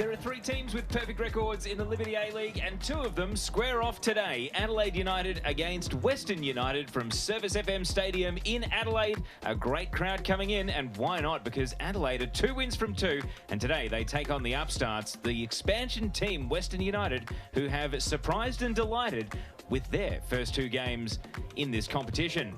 There are 3 teams with perfect records in the Liberty A-League, and 2 of them square off today. Adelaide United against Western United from Service FM Stadium in Adelaide. A great crowd coming in, and why not? Because Adelaide are 2 wins from 2, and today they take on the upstarts, the expansion team Western United, who have surprised and delighted with their first 2 games in this competition.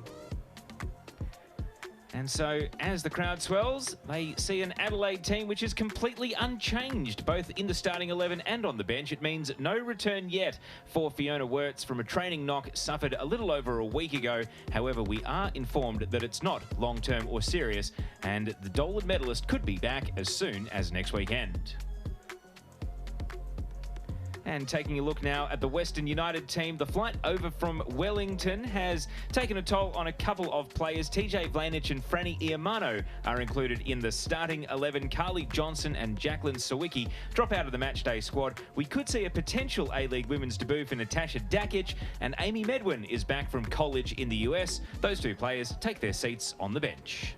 And so, as the crowd swells, they see an Adelaide team which is completely unchanged, both in the starting 11 and on the bench. It means no return yet for Fiona Wirtz from a training knock suffered a little over a week ago. However, we are informed that it's not long-term or serious, and the Dolan medalist could be back as soon as next weekend. And taking a look now at the Western United team, the flight over from Wellington has taken a toll on a couple of players. TJ Vlanich and Franny Iamano are included in the starting 11. Carly Johnson and Jacqueline Sawicki drop out of the matchday squad. We could see a potential A-League women's debut for Natasha Dakic, and Amy Medwin is back from college in the US. Those 2 players take their seats on the bench.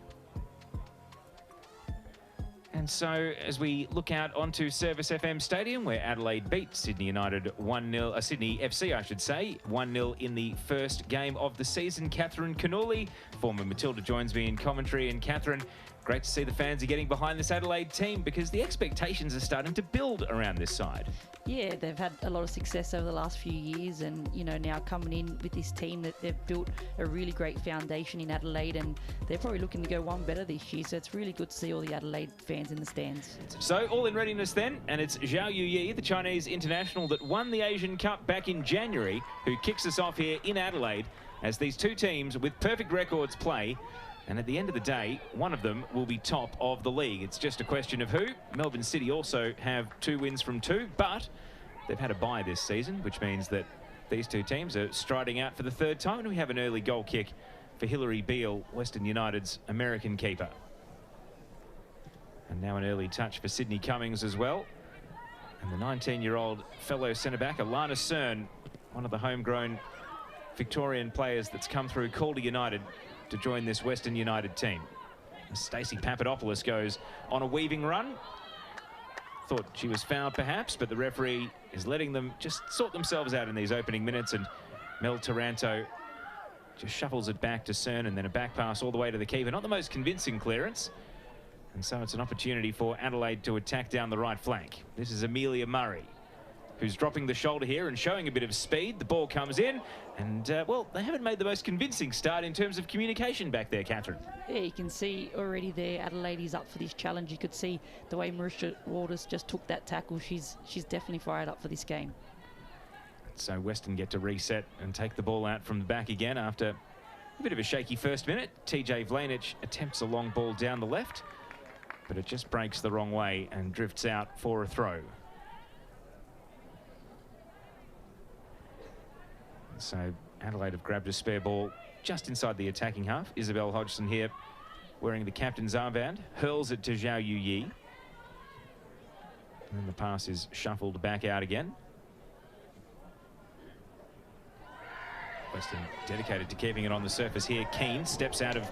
And so, as we look out onto Service FM Stadium, where Adelaide beat Sydney United 1-0, Sydney FC, I should say, 1-0 in the first game of the season. Catherine Cannulli, former Matilda, joins me in commentary. And Catherine, great to see the fans are getting behind this Adelaide team, because the expectations are starting to build around this side. Yeah, they've had a lot of success over the last few years, and now coming in with this team, that they've built a really great foundation in Adelaide, and they're probably looking to go one better this year. So it's really good to see all the Adelaide fans in the stands. So all in readiness then, and it's Zhao Yuyi, the Chinese international that won the Asian Cup back in January, who kicks us off here in Adelaide as these 2 teams with perfect records play. And at the end of the day, one of them will be top of the league. It's just a question of who. Melbourne City also have 2 wins from 2, but they've had a bye this season, which means that these 2 teams are striding out for the 3rd time. And we have an early goal kick for Hilary Beale, Western United's American keeper. And now an early touch for Sydney Cummings as well. And the 19-year-old fellow centre-back, Alana Cern, one of the homegrown Victorian players that's come through Calder United to join this Western United team. Stacey Papadopoulos goes on a weaving run. Thought she was fouled perhaps, but the referee is letting them just sort themselves out in these opening minutes, and Mel Taranto just shuffles it back to Cern, and then a back pass all the way to the keeper. Not the most convincing clearance. And so it's an opportunity for Adelaide to attack down the right flank. This is Amelia Murray, who's dropping the shoulder here and showing a bit of speed. The ball comes in, and, well, they haven't made the most convincing start in terms of communication back there, Catherine. Yeah, you can see already there Adelaide is up for this challenge. You could see the way Marisha Waters just took that tackle. She's definitely fired up for this game. So Western get to reset and take the ball out from the back again after a bit of a shaky first minute. TJ Vlanich attempts a long ball down the left, but it just breaks the wrong way and drifts out for a throw. So Adelaide have grabbed a spare ball just inside the attacking half. Isabel Hodgson here wearing the captain's armband, hurls it to Zhao Yuyi. And then the pass is shuffled back out again. Western dedicated to keeping it on the surface here. Keane steps out of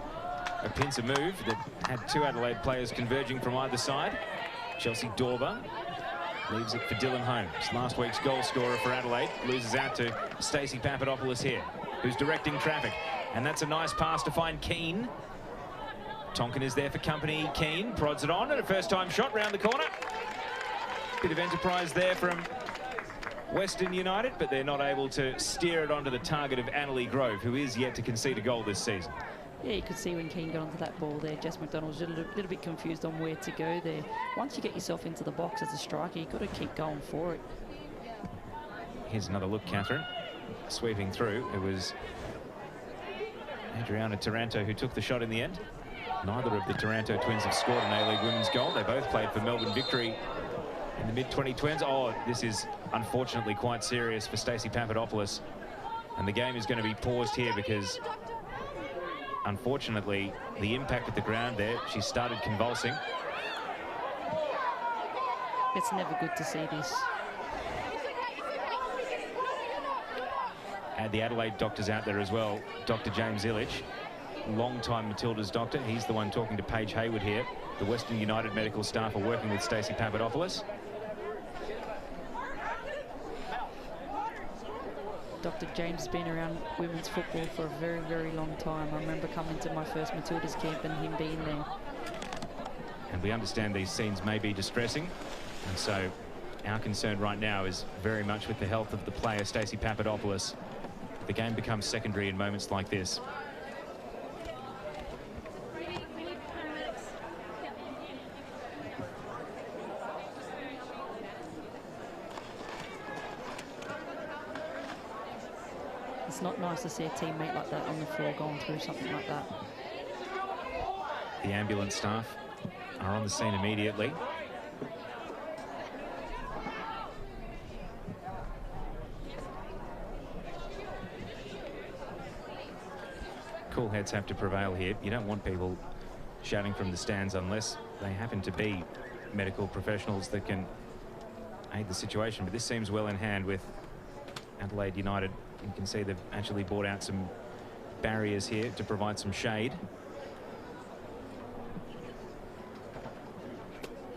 a pincer move that had 2 Adelaide players converging from either side. Chelsea Dorber leaves it for Dylan Holmes, last week's goal scorer for Adelaide. Loses out to Stacey Papadopoulos here, who's directing traffic. And that's a nice pass to find Keane. Tonkin is there for company. Keane prods it on, and a first-time shot round the corner. Bit of enterprise there from Western United, but they're not able to steer it onto the target of Annalie Grove, who is yet to concede a goal this season. Yeah, you could see when Keane got onto that ball there, Jess McDonald was a little bit confused on where to go there. Once you get yourself into the box as a striker, you've got to keep going for it. Here's another look, Catherine. Sweeping through, it was Adriana Taranto who took the shot in the end. Neither of the Taranto twins have scored an A-League women's goal. They both played for Melbourne Victory in the mid-2020s. Oh, this is unfortunately quite serious for Stacey Papadopoulos. And the game is going to be paused here because, unfortunately, the impact at the ground there, she started convulsing. It's never good to see this. And the Adelaide doctors out there as well. Dr. James Illich, long-time Matilda's doctor. He's the one talking to Paige Hayward here. The Western United medical staff are working with Stacey Papadopoulos. Dr. James has been around women's football for a very, very long time. I remember coming to my first Matildas camp and him being there. And we understand these scenes may be distressing, and so our concern right now is very much with the health of the player, Stacey Papadopoulos. The game becomes secondary in moments like this. It's not nice to see a teammate like that on the floor going through something like that. The ambulance staff are on the scene immediately. Cool heads have to prevail here. You don't want people shouting from the stands unless they happen to be medical professionals that can aid the situation. But this seems well in hand with Adelaide United. You can see they've actually brought out some barriers here to provide some shade.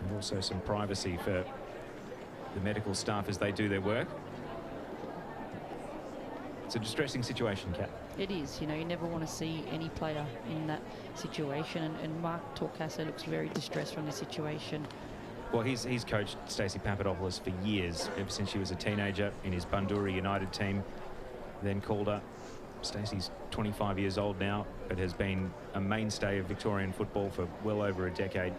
And also some privacy for the medical staff as they do their work. It's a distressing situation, Kat. It is, you know, you never want to see any player in that situation, and Mark Torcaso looks very distressed from the situation. Well, he's coached Stacey Papadopoulos for years, ever since she was a teenager in his Bundoora United team, then called her. Stacey's 25 years old now, but has been a mainstay of Victorian football for well over a decade.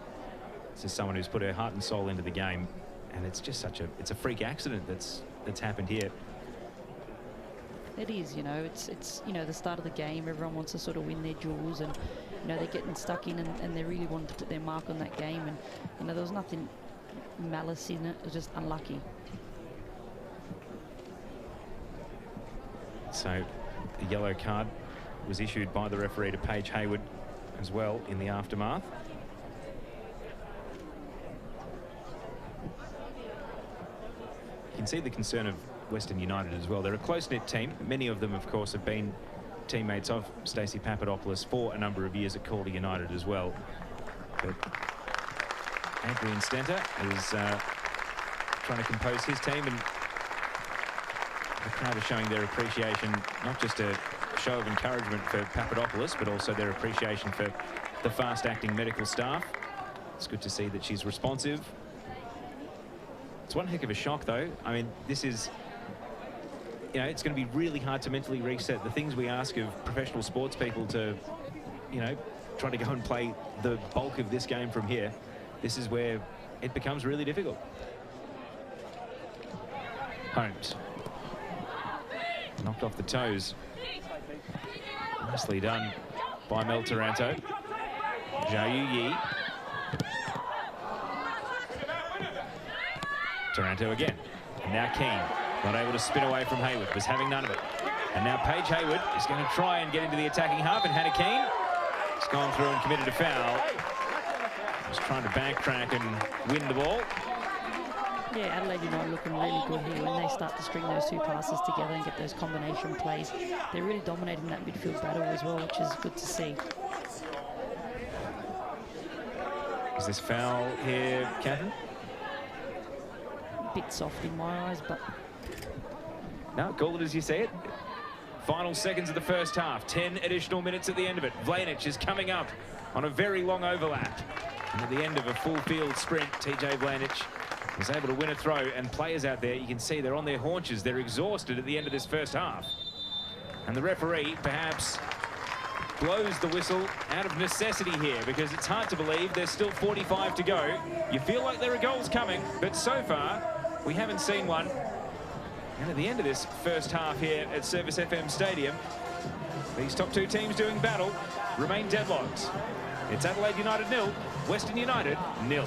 This is someone who's put her heart and soul into the game, and it's just it's a freak accident that's happened here. It is, you know, it's you know, the start of the game. Everyone wants to sort of win their jewels, and you know, they're getting stuck in, and they really wanted to put their mark on that game. And you know, there was nothing malice in it. It was just unlucky. So the yellow card was issued by the referee to Paige Hayward as well in the aftermath. You can see the concern of Western United as well. They're a close-knit team. Many of them, of course, have been teammates of Stacey Papadopoulos for a number of years at Calder United as well. But Adrian Stenter is trying to compose his team, and the crowd are showing their appreciation, not just a show of encouragement for Papadopoulos, but also their appreciation for the fast-acting medical staff. It's good to see that she's responsive. It's one heck of a shock, though. I mean, this is, you know, it's going to be really hard to mentally reset. The things we ask of professional sports people to, you know, try to go and play the bulk of this game from here, this is where it becomes really difficult. Holmes. Knocked off the toes. Nicely done by Mel Taranto. Zhao Yu Yi. Taranto again. And now Keane, not able to spin away from Hayward, was having none of it. And now Paige Hayward is going to try and get into the attacking half, and Hannah Keane has gone through and committed a foul. Just trying to backtrack and win the ball. Yeah, Adelaide United looking really good here. When they start to string those two passes together and get those combination plays, they're really dominating that midfield battle as well, which is good to see. Is this foul here, Catherine? Bit soft in my eyes, but no, call it as you see it. Final seconds of the first half, 10 additional minutes at the end of it. Vlanic is coming up on a very long overlap, and at the end of a full field sprint, TJ Vlanic was able to win a throw, and players out there, you can see they're on their haunches. They're exhausted at the end of this first half, and the referee perhaps blows the whistle out of necessity here, because it's hard to believe there's still 45 to go. You feel like there are goals coming, but so far we haven't seen one. And at the end of this first half here at Service FM Stadium, these top two teams doing battle remain deadlocked. It's Adelaide United 0, Western United 0.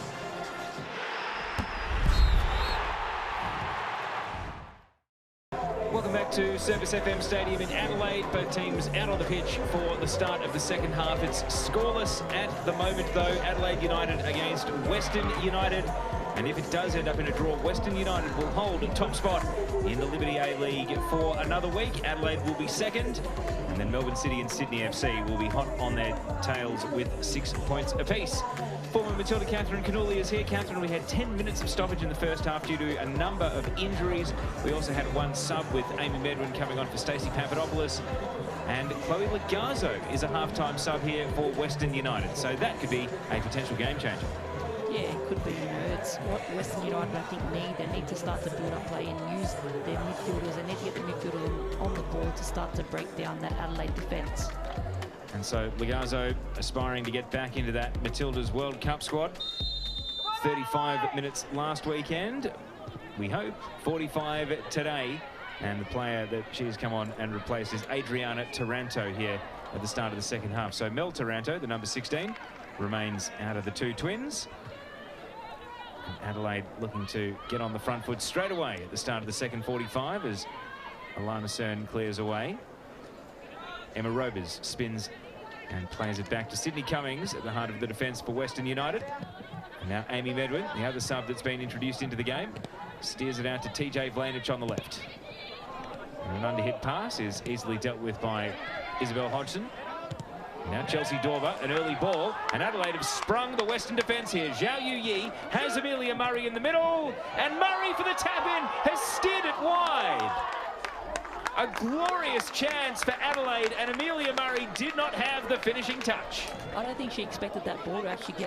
Welcome back to Service FM Stadium in Adelaide. Both teams out on the pitch for the start of the second half. It's scoreless at the moment, though. Adelaide United against Western United. And if it does end up in a draw, Western United will hold a top spot in the Liberty A League for another week. Adelaide will be second. And then Melbourne City and Sydney FC will be hot on their tails with 6 points apiece. Former Matilda Catherine Cannulli is here. Catherine, we had 10 minutes of stoppage in the first half due to a number of injuries. We also had one sub with Amy Medwin coming on for Stacey Papadopoulos. And Chloe Lagazzo is a half-time sub here for Western United. So that could be a potential game changer. Yeah, it could be. You know, it's what Western United, I think, need. They need to start to build up play and use their midfielders. They need to get the midfielders on the ball to start to break down that Adelaide defence. And so Lagazzo aspiring to get back into that Matilda's World Cup squad. 35 minutes last weekend. We hope 45 today. And the player that she has come on and replaced is Adriana Taranto here at the start of the second half. So Mel Taranto, the number 16, remains out of the two twins. And Adelaide looking to get on the front foot straight away at the start of the second 45 as Alana Cern clears away. Emma Robers spins and plays it back to Sydney Cummings at the heart of the defence for Western United. And now Amy Medwin, the other sub that's been introduced into the game, steers it out to TJ Vlanich on the left. And an underhit pass is easily dealt with by Isabel Hodgson. Now Chelsea Dorber, an early ball, and Adelaide have sprung the Western defence here. Zhao Yu Yi has Amelia Murray in the middle, and Murray for the tap-in has steered it wide. A glorious chance for Adelaide, and Amelia Murray did not have the finishing touch. I don't think she expected that ball to actually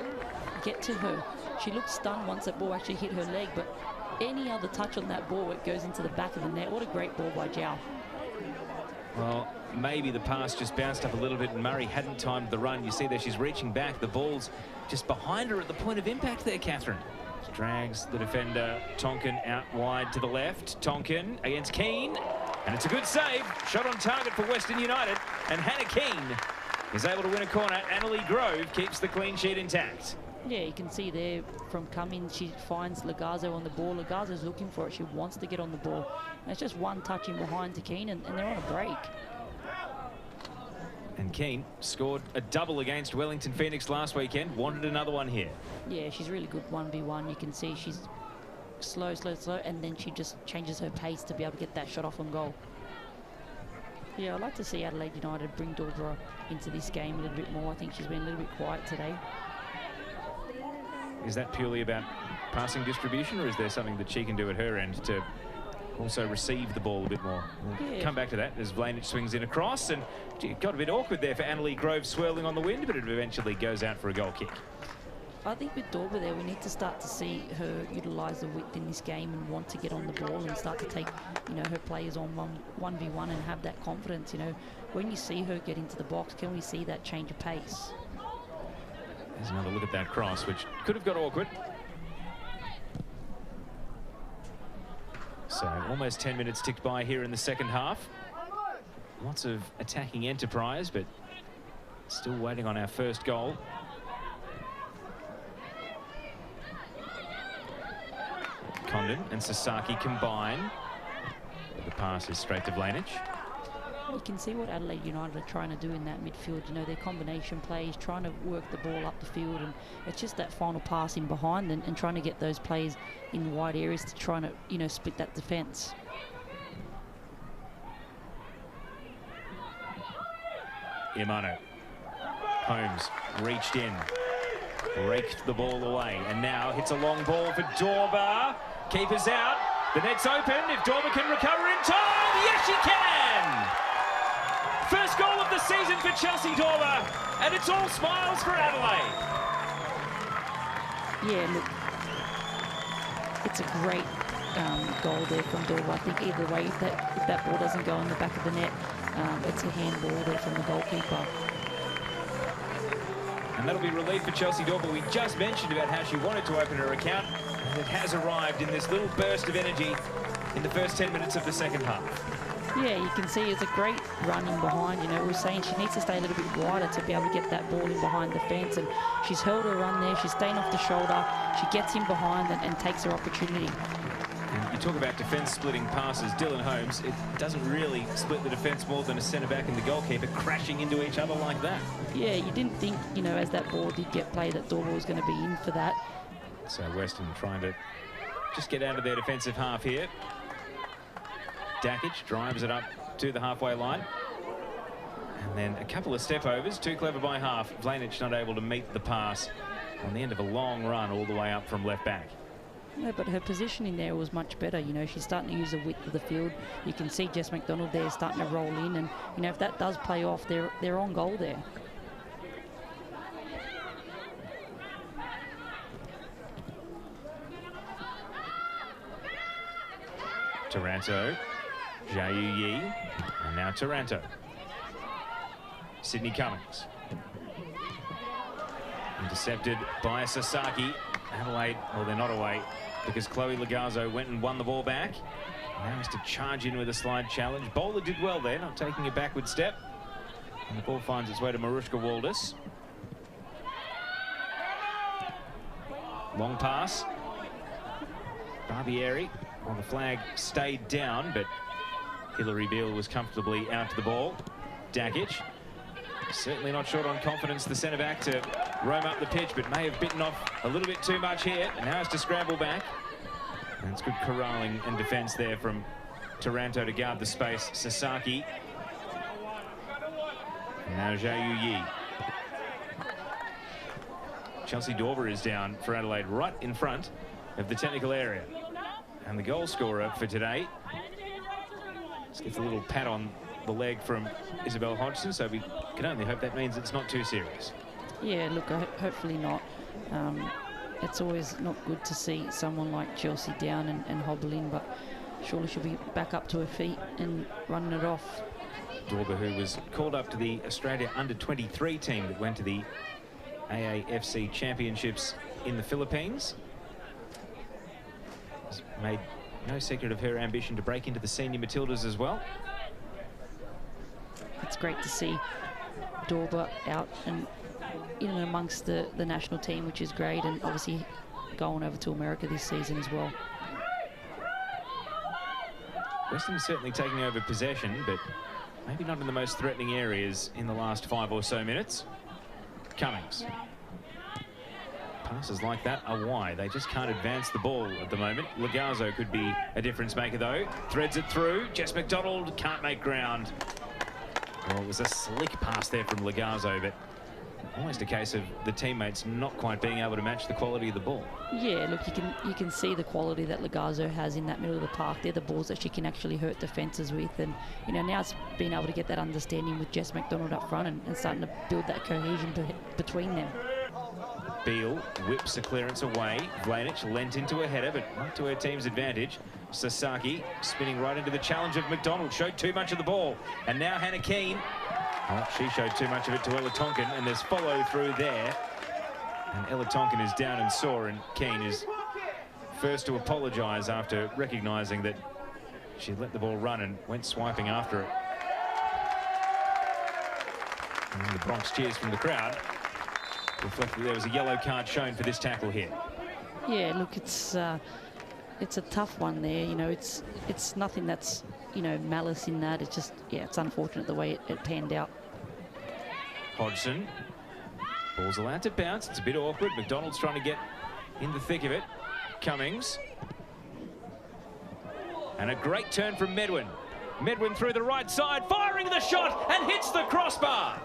get to her. She looked stunned once that ball actually hit her leg, but any other touch on that ball, it goes into the back of the net. What a great ball by Zhao. Well, maybe the pass just bounced up a little bit and Murray hadn't timed the run. You see there she's reaching back. The ball's just behind her at the point of impact there, Catherine. She drags the defender Tonkin out wide to the left. Tonkin against Keane. And it's a good save. Shot on target for Western United. And Hannah Keane is able to win a corner. Annalie Grove keeps the clean sheet intact. Yeah, you can see there from Cummings, she finds Lagazzo on the ball. Lagazzo's looking for it. She wants to get on the ball. And it's just one touch in behind to Keane, and they're on a break. And Keane scored a double against Wellington Phoenix last weekend. Wanted another one here. Yeah, she's really good 1v1. You can see she's slow, and then she just changes her pace to be able to get that shot off on goal. Yeah, I'd like to see Adelaide United bring Dorber into this game a little bit more. I think she's been a little bit quiet today. Is that purely about passing distribution, or is there something that she can do at her end to also receive the ball a bit more? We'll come back to that as Vlanich swings in across, and it got a bit awkward there for Annalie Grove swirling on the wind, but it eventually goes out for a goal kick. I think with Dorber there, we need to start to see her utilise the width in this game and want to get on the ball and start to take, you know, her players on 1v1 and have that confidence. You know, when you see her get into the box, can we see that change of pace? There's another look at that cross, which could have got awkward. So almost 10 minutes ticked by here in the second half. Lots of attacking enterprise, but still waiting on our first goal. Condon and Sasaki combine. The pass is straight to Vlanich. You can see what Adelaide United are trying to do in that midfield. You know, their combination plays, trying to work the ball up the field, and it's just that final pass in behind and trying to get those players in wide areas to try to, you know, split that defence. Imano. Holmes reached in, raked the ball away, and now hits a long ball for Dorber. Keeper's out. The net's open. If Dorber can recover in time, yes, she can! First goal of the season for Chelsea Dorber, and it's all smiles for Adelaide. Yeah, look, it's a great goal there from Dorber. I think either way, if that ball doesn't go in the back of the net, it's a handball there from the goalkeeper. And that'll be relief for Chelsea Dorber. We just mentioned about how she wanted to open her account, and it has arrived in this little burst of energy in the first 10 minutes of the second half. Yeah, you can see it's a great run in behind. You know, we were saying she needs to stay a little bit wider to be able to get that ball in behind the fence, and she's held her run there. She's staying off the shoulder. She gets in behind and takes her opportunity. And you talk about defence-splitting passes. Dylan Holmes, it doesn't really split the defence more than a centre-back and the goalkeeper crashing into each other like that. Yeah, you didn't think, you know, as that ball did get played, that Dorber was going to be in for that. So Western trying to just get out of their defensive half here. Dakic drives it up to the halfway line. And then a couple of step overs, too clever by half. Vlanic not able to meet the pass on the end of a long run all the way up from left back. No, but her positioning there was much better. You know, she's starting to use the width of the field. You can see Jess McDonald there starting to roll in, and you know, if that does play off, they're on goal there. Taranto, Zhao Yi, and now Taranto. Sydney Cummings. Intercepted by Sasaki. Adelaide, well, they're not away because Chloe Lagazzo went and won the ball back. Now has to charge in with a slide challenge. Bowler did well there, not taking a backward step. And the ball finds its way to Marushka Waldis. Long pass. Barbieri. Well, the flag stayed down, but Hilary Beale was comfortably out to the ball. Dakic, certainly not short on confidence, the centre-back, to roam up the pitch, but may have bitten off a little bit too much here, and now has to scramble back. And it's good corralling and defence there from Taranto to guard the space. Sasaki. And now Zhao Yi. Chelsea Dorber is down for Adelaide, right in front of the technical area. And the goal scorer for today just gets a little pat on the leg from Isabel Hodgson, so we can only hope that means it's not too serious. Yeah, look, hopefully not. It's always not good to see someone like Chelsea down and hobbling, but surely she'll be back up to her feet and running it off. Dorber, who was called up to the Australia under-23 team that went to the AAFC Championships in the Philippines, has made no secret of her ambition to break into the senior Matildas as well. It's great to see Dorber out and in and amongst the national team, which is great, and obviously going over to America this season as well. Western certainly taking over possession, but maybe not in the most threatening areas in the last 5 or so minutes. Cummings. Passes like that are why they just can't advance the ball at the moment. Lagazzo could be a difference maker though. Threads it through. Jess McDonald can't make ground. Well, it was a slick pass there from Lagazzo, but almost a case of the teammates not quite being able to match the quality of the ball. Yeah, look, you can see the quality that Lagazzo has in that middle of the park. They're the balls that she can actually hurt defences with, and you know, now it's being able to get that understanding with Jess McDonald up front and starting to build that cohesion between them. Beale whips a clearance away. Vlanic lent into a header, but not to her team's advantage. Sasaki spinning right into the challenge of McDonald. Showed too much of the ball. And now Hannah Keane. Oh, she showed too much of it to Ella Tonkin, and there's follow through there. And Ella Tonkin is down and sore, and Keane is first to apologise after recognising that she let the ball run and went swiping after it. And the Bronx cheers from the crowd reflect that there was a yellow card shown for this tackle here. Yeah, look, it's a tough one there. You know, it's nothing that's, you know, malice in that. It's just, yeah, it's unfortunate the way it panned out. Hodgson. Ball's allowed to bounce. It's a bit awkward. McDonald's trying to get in the thick of it. Cummings. And a great turn from Medwin. Medwin through the right side, firing the shot and hits the crossbar.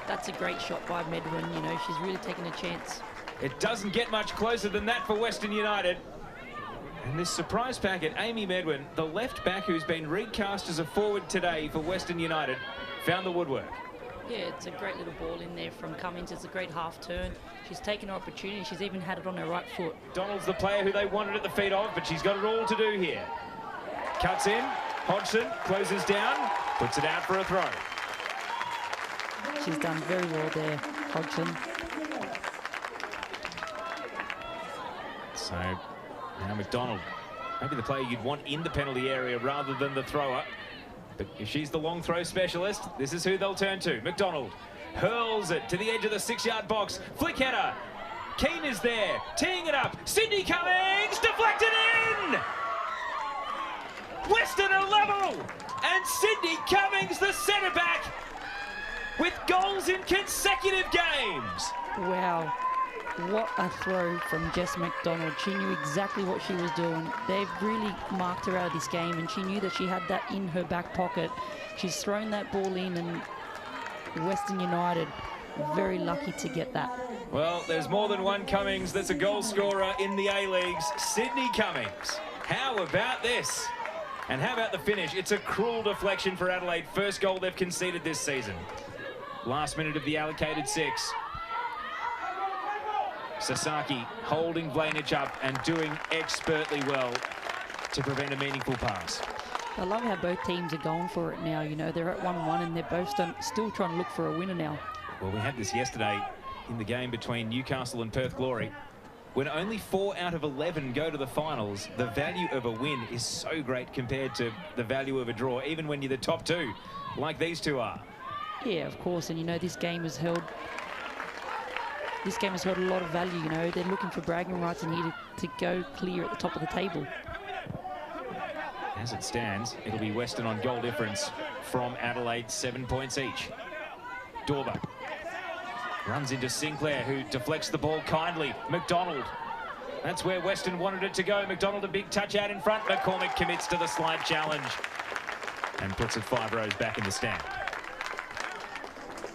That's a great shot by Medwin. You know, she's really taking a chance. It doesn't get much closer than that for Western United. And this surprise packet, Amy Medwin, the left back who's been recast as a forward today for Western United, found the woodwork. Yeah, it's a great little ball in there from Cummings. It's a great half turn. She's taken her opportunity. She's even had it on her right foot. Donald's the player who they wanted at the feet of, but she's got it all to do here. Cuts in. Hodgson closes down, puts it out for a throw. She's done very well there, Hodgson. So now McDonald, maybe the player you'd want in the penalty area rather than the thrower. But if she's the long throw specialist, this is who they'll turn to. McDonald hurls it to the edge of the 6-yard box. Flick header. Keane is there, teeing it up. Sydney Cummings, deflected in! Western are level! And Sydney Cummings, the centre-back, with goals in consecutive games. Wow, what a throw from Jess McDonald. She knew exactly what she was doing. They've really marked her out of this game, and she knew that she had that in her back pocket. She's thrown that ball in, and Western United very lucky to get that. Well, there's more than one Cummings that's a goal scorer in the A-Leagues. Sydney Cummings. How about this? And how about the finish? It's a cruel deflection for Adelaide. First goal they've conceded this season. Last minute of the allocated 6. Sasaki holding Vlanich up and doing expertly well to prevent a meaningful pass. I love how both teams are going for it now. You know, they're at 1-1 and they're both still trying to look for a winner now. Well, we had this yesterday in the game between Newcastle and Perth Glory. When only 4 out of 11 go to the finals, the value of a win is so great compared to the value of a draw, even when you're the top 2, like these two are. Yeah, of course, and you know, this game has held a lot of value. You know, they're looking for bragging rights and here to go clear at the top of the table. As it stands, it'll be Western on goal difference from Adelaide, 7 points each. Dorber runs into Sinclair, who deflects the ball kindly. McDonald. That's where Western wanted it to go. McDonald, a big touch out in front. McCormick commits to the slide challenge and puts it 5 rows back in the stand.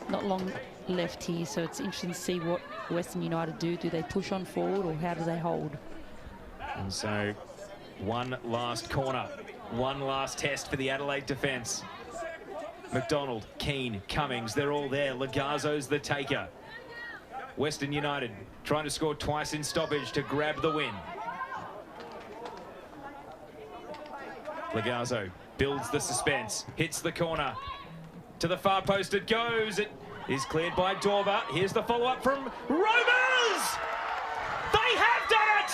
Not long left here, so it's interesting to see what Western United do. Do they push on forward or how do they hold? And so one last corner, one last test for the Adelaide defence. McDonald, Keane, Cummings, they're all there. Lagazzo's the taker. Western United trying to score twice in stoppage to grab the win. Lagazzo builds the suspense, hits the corner. To the far post it goes. It is cleared by Dorber. Here's the follow-up from Rovers! They have done it!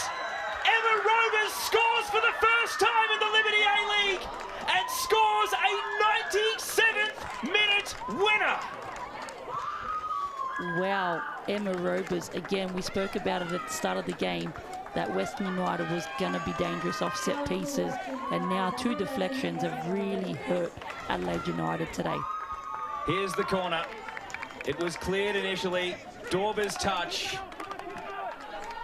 Emma Rovers scores for the first time in the Liberty A-League and scores a 97th minute winner! Wow, Emma Rovers, again, we spoke about it at the start of the game, that Western United was going to be dangerous off set pieces, and now 2 deflections have really hurt Adelaide United today. Here's the corner. It was cleared initially. Dorber's touch.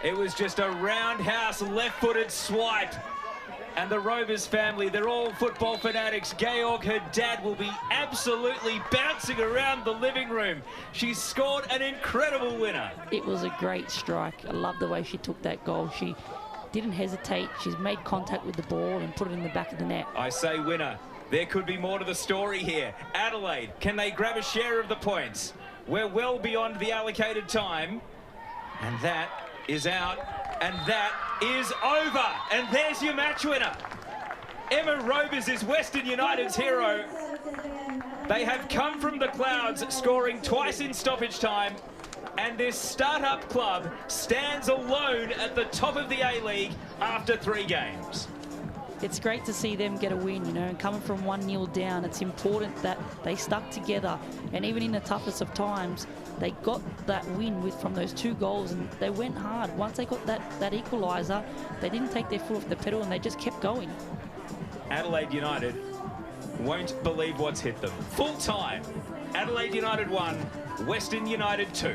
It was just a roundhouse left-footed swipe. And the Rovers family, they're all football fanatics. Georg, her dad, will be absolutely bouncing around the living room. She scored an incredible winner. It was a great strike. I love the way she took that goal. She didn't hesitate. She's made contact with the ball and put it in the back of the net. I say winner. There could be more to the story here. Adelaide, can they grab a share of the points? We're well beyond the allocated time. And that is out. And that is over. And there's your match winner. Emma Rovers is Western United's hero. They have come from the clouds, scoring twice in stoppage time. And this start-up club stands alone at the top of the A-League after 3 games. It's great to see them get a win, you know, and coming from 1-0 down, it's important that they stuck together. And even in the toughest of times, they got that win from those 2 goals, and they went hard. Once they got that equaliser, they didn't take their foot off the pedal and they just kept going. Adelaide United won't believe what's hit them. Full time, Adelaide United 1, Western United 2.